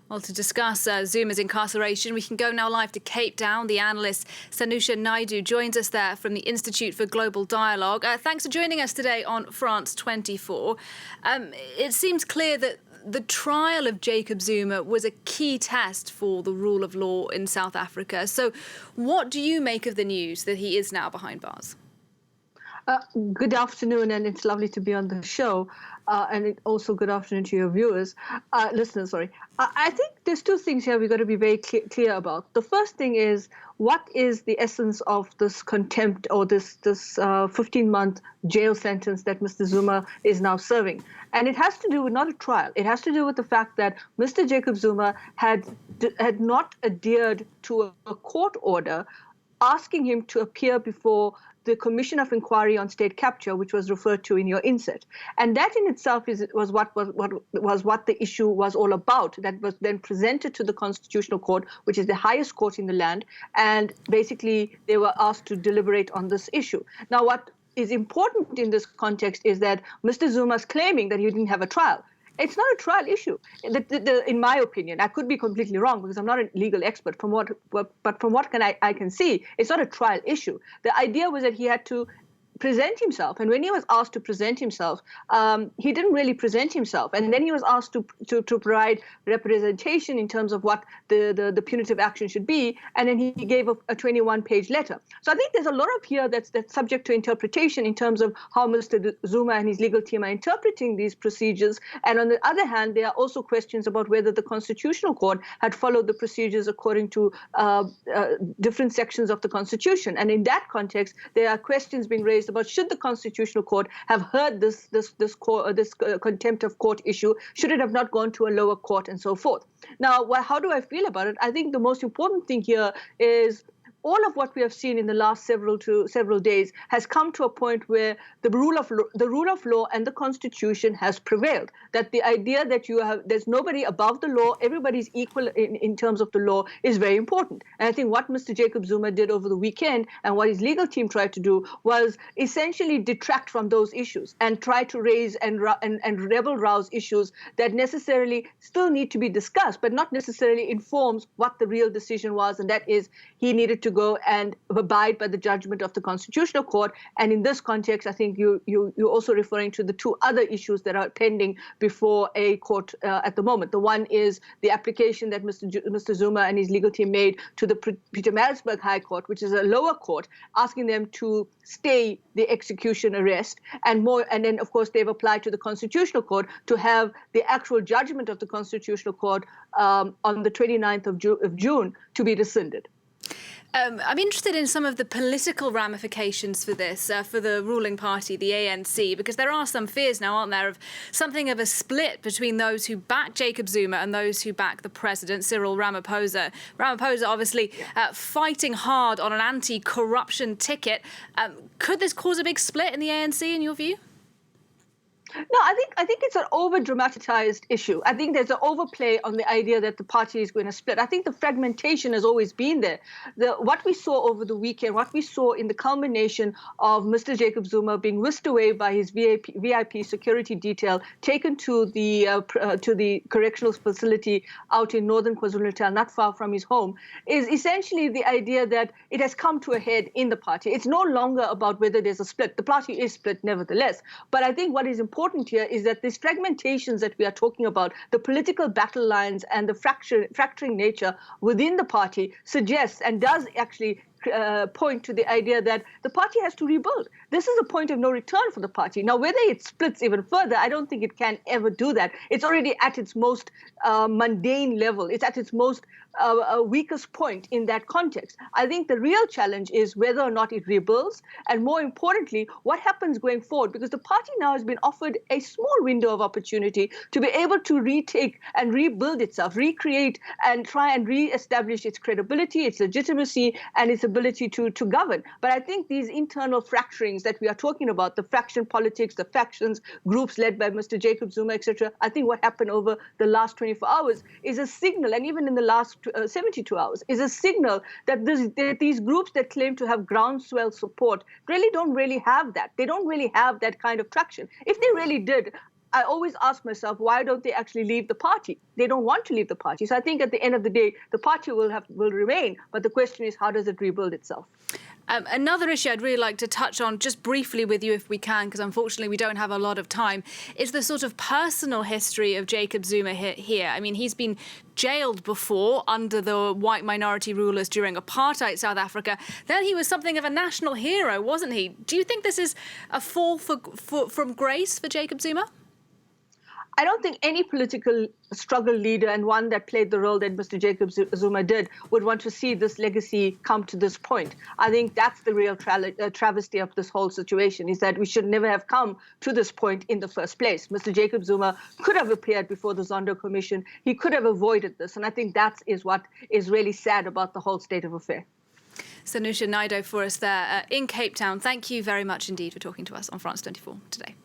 Well, to discuss Zuma's incarceration, we can go now live to Cape Town. The analyst Sanusha Naidu joins us there from the Institute for Global Dialogue. Thanks for joining us today on France 24. It seems clear that the trial of Jacob Zuma was a key test for the rule of law in South Africa. So what do you make of the news that he is now behind bars? Good afternoon, and it's lovely to be on the show. And also good afternoon to your listeners. I think there's two things here we've got to be very clear about. The first thing is, what is the essence of this contempt or this 15-month jail sentence that Mr. Zuma is now serving? And it has to do with not a trial. It has to do with the fact that Mr. Jacob Zuma had not adhered to a court order asking him to appear before the Commission of Inquiry on State Capture, which was referred to in your inset. And that in itself was what the issue was all about. That was then presented to the Constitutional Court, which is the highest court in the land. And basically, they were asked to deliberate on this issue. Now, what is important in this context is that Mr. Zuma is claiming that he didn't have a trial. It's not a trial issue, in my opinion. I could be completely wrong because I'm not a legal expert. But from what I can see, it's not a trial issue. The idea was that he had to present himself, and when he was asked to present himself, he didn't really present himself. And then he was asked to provide representation in terms of what the punitive action should be, and then he gave a 21-page letter. So I think there's a lot of here that's subject to interpretation in terms of how Mr. Zuma and his legal team are interpreting these procedures. And on the other hand, there are also questions about whether the Constitutional Court had followed the procedures according to different sections of the Constitution. And in that context, there are questions being raised about should the Constitutional Court have heard this contempt of court issue? Should it have not gone to a lower court and so forth? Now, how do I feel about it? I think the most important thing here is all of what we have seen in the last several days has come to a point where the rule of law and the Constitution has prevailed. That the idea that there's nobody above the law, everybody's equal in terms of the law, is very important. And I think what Mr. Jacob Zuma did over the weekend and what his legal team tried to do was essentially detract from those issues and try to raise and rebel-rouse issues that necessarily still need to be discussed, but not necessarily informs what the real decision was, and that is he needed to go and abide by the judgment of the Constitutional Court. And in this context, I think you're also referring to the two other issues that are pending before a court at the moment. The one is the application that Mr. Zuma and his legal team made to the Pietermaritzburg High Court, which is a lower court, asking them to stay the execution arrest. And then, of course, they've applied to the Constitutional Court to have the actual judgment of the Constitutional Court on the 29th of June to be rescinded. I'm interested in some of the political ramifications for this, for the ruling party, the ANC, because there are some fears now, aren't there, of something of a split between those who back Jacob Zuma and those who back the president, Cyril Ramaphosa. Ramaphosa obviously fighting hard on an anti-corruption ticket. Could this cause a big split in the ANC, in your view? No, I think it's an over-dramatized issue. I think there's an overplay on the idea that the party is going to split. I think the fragmentation has always been there. What we saw over the weekend, what we saw in the culmination of Mr. Jacob Zuma being whisked away by his VIP security detail, taken to the correctional facility out in northern KwaZulu-Natal, not far from his home, is essentially the idea that it has come to a head in the party. It's no longer about whether there's a split. The party is split nevertheless. But I think what is important here is that these fragmentations that we are talking about, the political battle lines and the fracturing nature within the party suggests and does actually point to the idea that the party has to rebuild. This is a point of no return for the party. Now, whether it splits even further, I don't think it can ever do that. It's already at its most mundane level. It's at its most weakest point in that context. I think the real challenge is whether or not it rebuilds, and more importantly, what happens going forward, because the party now has been offered a small window of opportunity to be able to retake and rebuild itself, recreate and try and re-establish its credibility, its legitimacy, and its ability to govern. But I think these internal fracturings that we are talking about, the faction politics, the factions, groups led by Mr. Jacob Zuma, etc., I think what happened over the last 24 hours is a signal, and even in the last 72 hours, is a signal that these groups that claim to have groundswell support don't really have that. They don't really have that kind of traction. If they really did, I always ask myself, why don't they actually leave the party? They don't want to leave the party. So I think at the end of the day, the party will remain. But the question is, how does it rebuild itself? Another issue I'd really like to touch on just briefly with you if we can, because unfortunately we don't have a lot of time, is the sort of personal history of Jacob Zuma here. I mean, he's been jailed before under the white minority rulers during apartheid South Africa. Then he was something of a national hero, wasn't he? Do you think this is a fall from grace for Jacob Zuma? I don't think any political struggle leader, and one that played the role that Mr. Jacob Zuma did, would want to see this legacy come to this point. I think that's the real travesty of this whole situation, is that we should never have come to this point in the first place. Mr. Jacob Zuma could have appeared before the Zondo Commission. He could have avoided this. And I think that is what is really sad about the whole state of affair. Sanusha Naidoo for us there in Cape Town. Thank you very much indeed for talking to us on France 24 today.